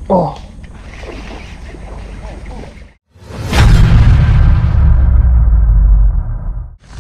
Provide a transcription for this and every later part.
Oh.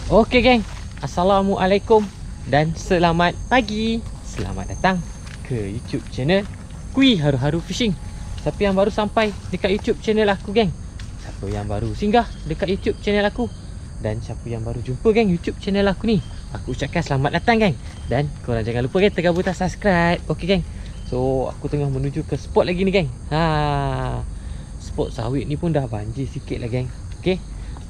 Okey geng, Assalamualaikum dan selamat pagi. Selamat datang ke YouTube channel Kui Haru-Haru Fishing. Siapa yang baru sampai dekat YouTube channel aku geng, siapa yang baru singgah dekat YouTube channel aku, dan siapa yang baru jumpa geng YouTube channel aku ni, aku ucapkan selamat datang geng. Dan korang jangan lupa geng tekan butang subscribe. Okey geng, so aku tengah menuju ke spot lagi ni geng. Spot sawit ni pun dah banjir sikit lah geng. Okey,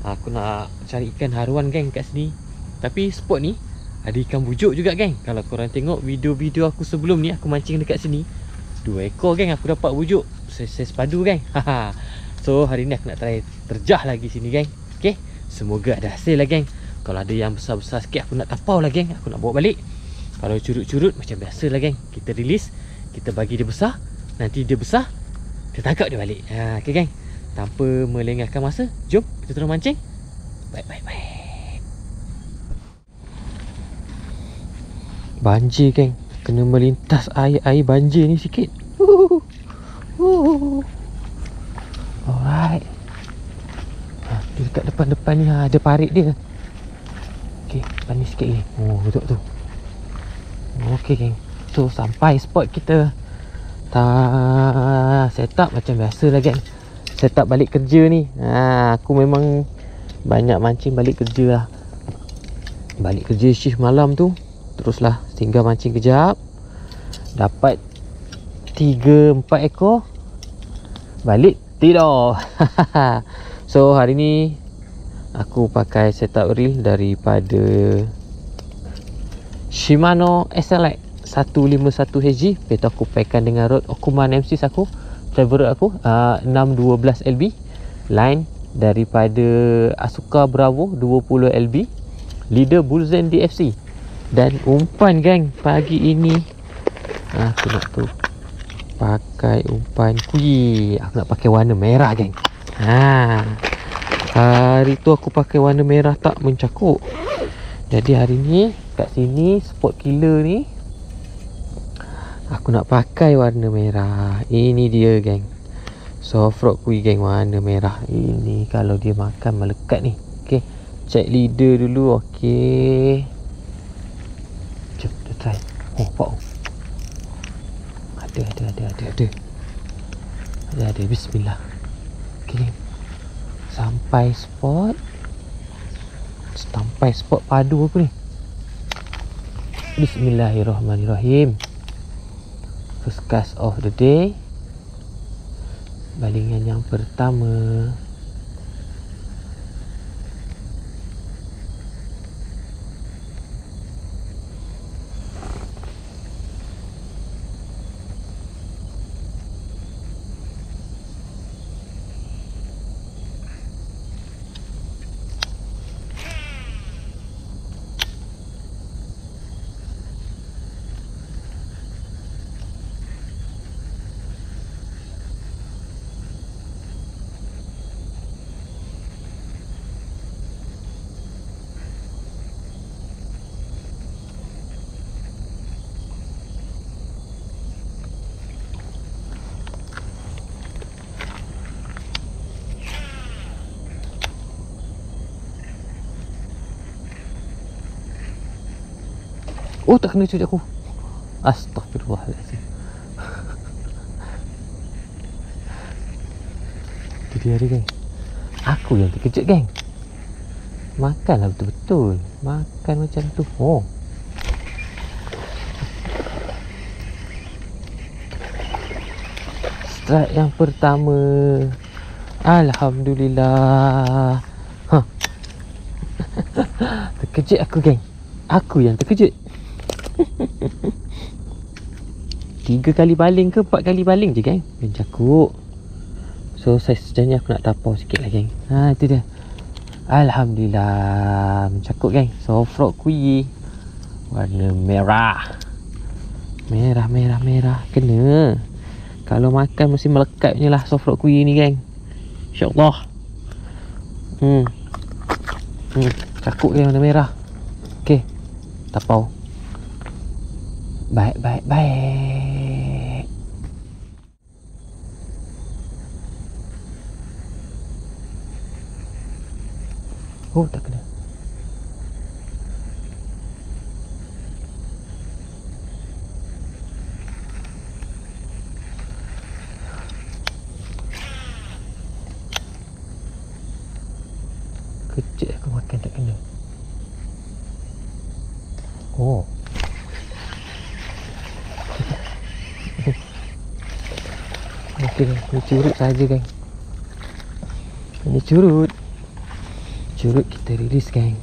aku nak cari ikan haruan geng kat sini. Tapi spot ni ada ikan bujuk juga geng. Kalau korang tengok video-video aku sebelum ni, aku mancing dekat sini 2 ekor geng aku dapat bujuk saiz padu geng. So hari ni aku nak try terjah lagi sini geng. Okey, semoga ada hasil lah geng. Kalau ada yang besar-besar sikit aku nak tapau lah geng, aku nak bawa balik. Kalau curut-curut macam biasa lah geng, kita release, kita bagi dia besar. Nanti dia besar, kita tangkap dia balik. Okey geng, tanpa melengahkan masa, jom kita terus mancing. Bye. Banjir geng, kena melintas air banjir ni sikit. Alright. Dia dekat depan-depan ni ada parit dia. Okey, panis sikit ni. Oh, duduk tu. Okey geng, so sampai spot kita. Set up macam biasa lah geng. Set up balik kerja ni. Aku memang banyak mancing balik kerja lah. Balik kerja shift malam tu, teruslah singgah mancing kejap. Dapat 3-4 ekor, balik tidur. So hari ni aku pakai setup reel daripada Shimano SLX 151HG. Lepas aku packkan dengan rod Okuman M6 aku, favorite aku, 612 LB. Line daripada Asuka Bravo 20 LB. Leader Bullzen DFC. Dan umpan geng pagi ini, aku nak tu pakai umpan Kui. Aku nak pakai warna merah geng. Hari tu aku pakai warna merah tak mencakup. Jadi hari ni kat sini spot killer ni, aku nak pakai warna merah. Ini dia geng, soft rock Kui geng, warna merah. Ini kalau dia makan melekat ni. Okey, check leader dulu. Okey, jom kita try. Oh, pak. Ada. Bismillah. Okey, sampai spot padu aku ni. Bismillahirrahmanirrahim. First cast of the day, balingan yang pertama. Oh, tak kena cuci aku. Astaghfirullahaladzim. Itu dia geng. Aku yang terkejut geng. Makanlah betul-betul. Makan macam tu. Oh, strike yang pertama. Alhamdulillah. Terkejut aku geng. Aku yang terkejut. 3 kali baling ke 4 kali baling je geng, mencakup. So saiz macam ni aku nak tapau sikit lah geng. Itu dia. Alhamdulillah, mencakup geng. Soft rock Kui warna merah. Merah. Kena. Kalau makan mesti melekat punya lah soft rock Kui ni geng. InsyaAllah. Cakup geng warna merah. Okey, tapau. Baik. Oh, tak kena. Kecil aku makan tak kena. Oh. Okey, ini curut saja, geng. Ini curut. Curut kita rilis, geng.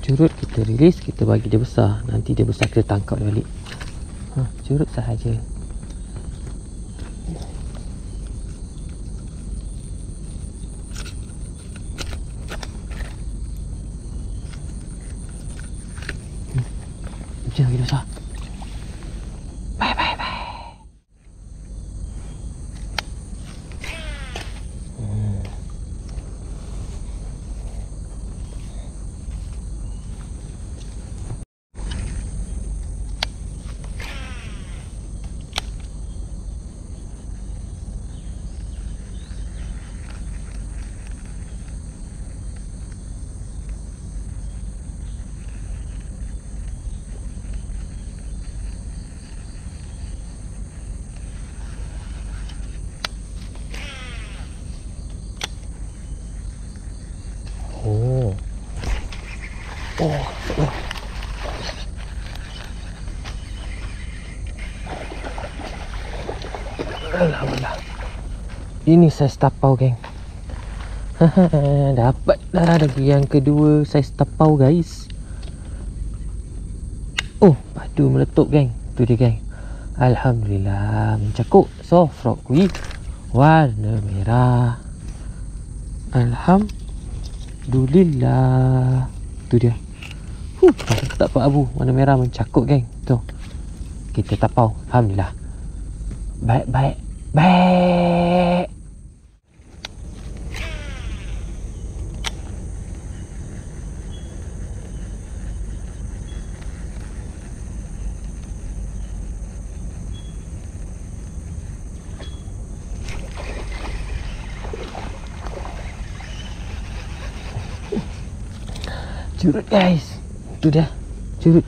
Curut kita rilis, kita bagi dia besar. Nanti dia besar kita tangkap dia balik. Curut sahaja. Macam lagi besar. Bye bye bye. Oh. Alhamdulillah. Ini saiz tapau, geng. Dapat dah lagi yang kedua saiz tapau, guys. Oh, padu meletup, geng. Tu dia, geng. Alhamdulillah, mencakuk. Soft rock kui warna merah. Alhamdulillah. Tu dia. Aku tak dapat abu. Warna merah mencakuk, geng. Tu. Kita tapau. Alhamdulillah. Baik. Curut, guys. Tu dia. Curut.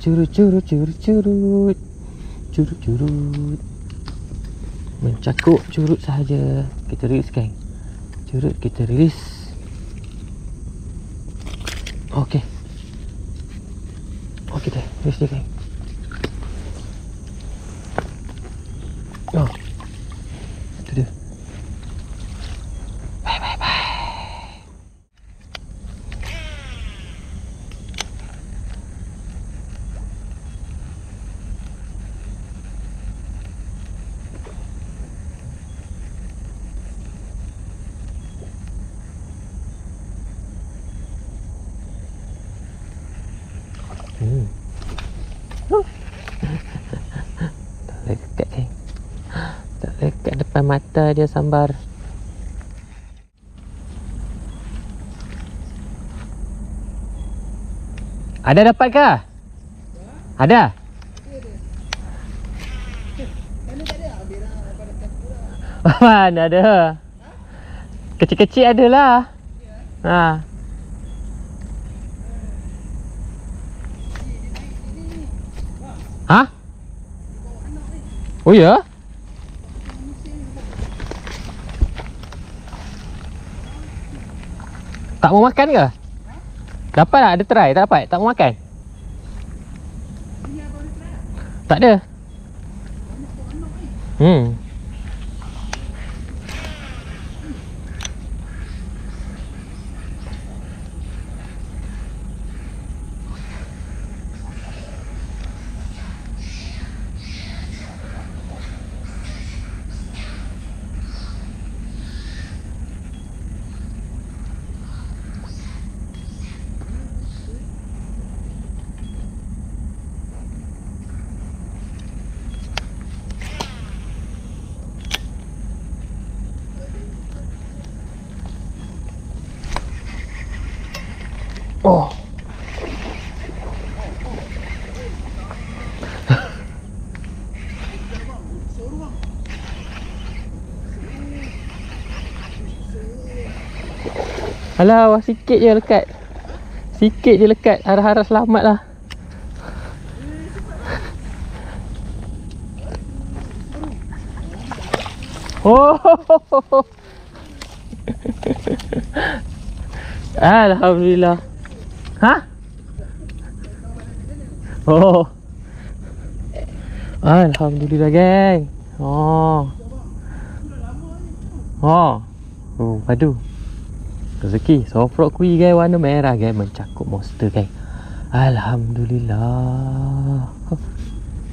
Mencakuk curut sahaja. Kita rilis, geng. Curut kita rilis. Okey. Okey dah. Rilis dia, geng. Oh. Tu dia. Bye. Tak lekat, geng. Tak lekat depan mata dia sambar. Ada dapat ke? Ada? Mana ada? Kecil-kecil adalah. Ha. Ha? Oh ya? Tak mau makan ke? Dapat tak? Ada try? Tak dapat? Tak mau makan? Tak ada. Alah, awak sikit je lekat. Sikit je lekat. Harap-harap selamat lah. Oh. Alhamdulillah. Ha? Oh. Alhamdulillah, geng. Oh. Oh. Oh, padu. Rezeki. Sofrok kui, geng, warna merah, geng, mencakup monster, geng. Alhamdulillah.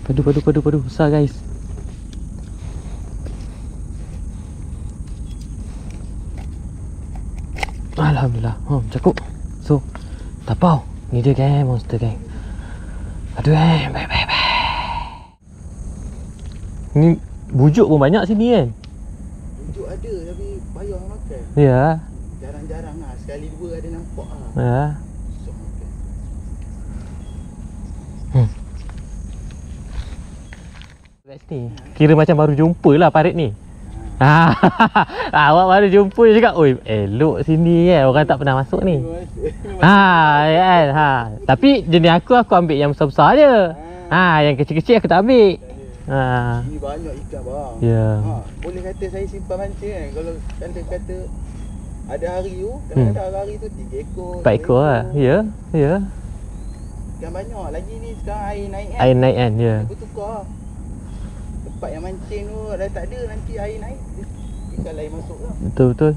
Padu. Besar, guys. Alhamdulillah. Mencakup. So, tapau. Ni dia, geng, monster, geng. Aduh, geng. Bye. Ni bujuk pun banyak sini, kan? Bujuk ada tapi payah makan. Ya. Jarang-jarang lah. Sekali dua ada nampak lah. Ya. Susah makan. Kat sini. Kira macam baru jumpa lah parit ni. Awak baru jumpa je cakap, oi, elok sini kan. Orang tak pernah masuk ni. Ya kan. Tapi jenis aku ambil yang besar-besar je. Yang kecil-kecil aku tak ambil. Ini banyak ikan bang. Ya. Boleh kata saya simpan mancing kan. Kalau kata ada hari tu, kadang-kadang hari tu 3 ekor, 4 ekor lah. Ya. Ikan banyak. Lagi ni sekarang air naik kan. Air naik kan. Ya. Bertukar. Tempat yang mancing tu dah tak ada, nanti air naik ikan lain masuk lah. Betul.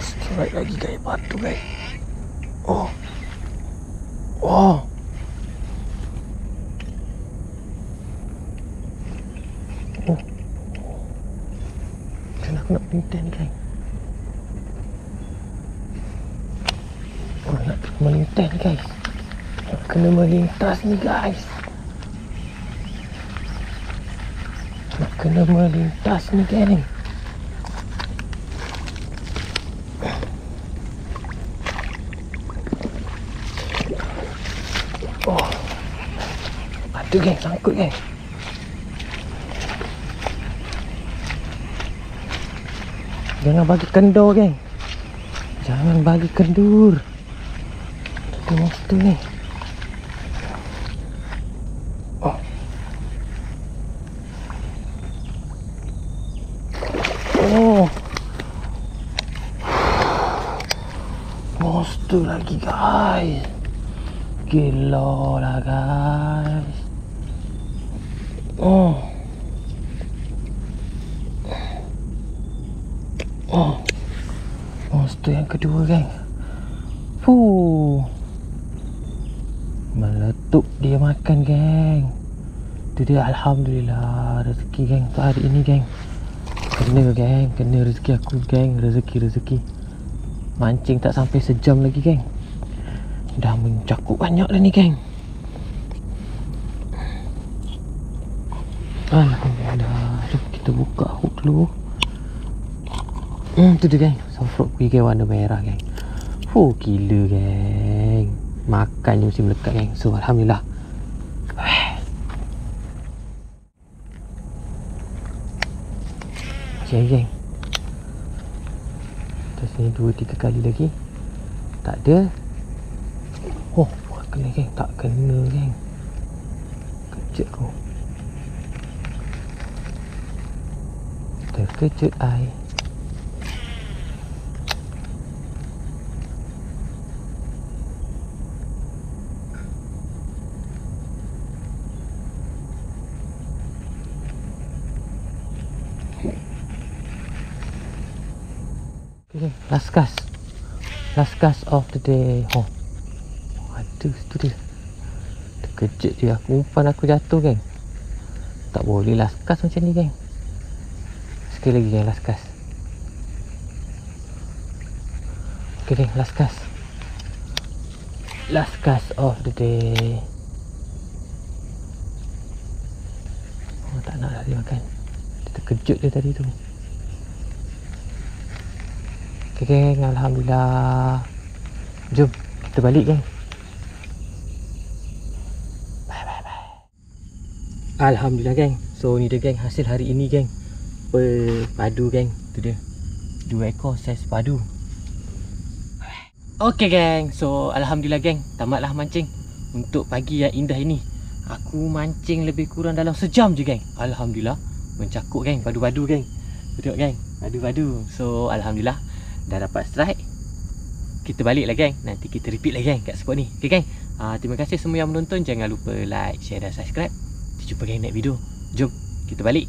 Strike lagi, guys. Batu, guys. Oh. Aku nak melintas ni, guys. Nak melintas ni, guys. Nak kena melintas ni, guys. Nak kena melintas ni, geng. Oh. Ada, geng. Sangkut, geng. Jangan bagi kendur, geng. Jangan bagi kendur. Kita monster ni. Oh. Monster lagi, guys. Gila lah, guys. Monster yang kedua, geng. Meletup dia makan, geng. Itu dia, alhamdulillah. Rezeki, geng, untuk hari ini, geng. Kena, geng. Kena rezeki aku, geng. Rezeki. Mancing tak sampai sejam lagi, geng. Dah mencakup banyak dah ni, geng. Alhamdulillah. Jom kita buka hook dulu. Tu dia, geng. Sofrok kui, geng, warna merah, geng. Gila, geng. Makan je mesti melekat, geng. So, alhamdulillah. Okay, geng. Atas ni 2-3 kali lagi. Tak ada. Kena, geng. Tak kena, geng. Kejut aku. Terkejut ai. Okay, last cast of the day. Aduh, tu dia. Terkejut dia. Umpan aku jatuh, geng. Tak boleh last cast macam ni, geng. Sekali lagi, geng, last cast. Okay, geng, last cast. Last cast of the day. Tak nak lah dia makan. Dia terkejut dia tadi tu. Okay, Okay geng, Alhamdulillah. Jom kita balik geng. Alhamdulillah geng. So ni dia geng, hasil hari ini geng. Padu geng. Tu dia. 2 ekor saiz padu. Okay geng. So Alhamdulillah geng, tamatlah mancing untuk pagi yang indah ini. Aku mancing lebih kurang dalam sejam je geng. Alhamdulillah. Mencakuk geng, padu-padu geng. Betul geng, padu-padu. So Alhamdulillah dah dapat strike. Kita balik lah geng. Nanti kita repeat lah geng kat spot ni. Okay geng. Terima kasih semua yang menonton. Jangan lupa like, share dan subscribe. Kita jumpa geng next video. Jom kita balik.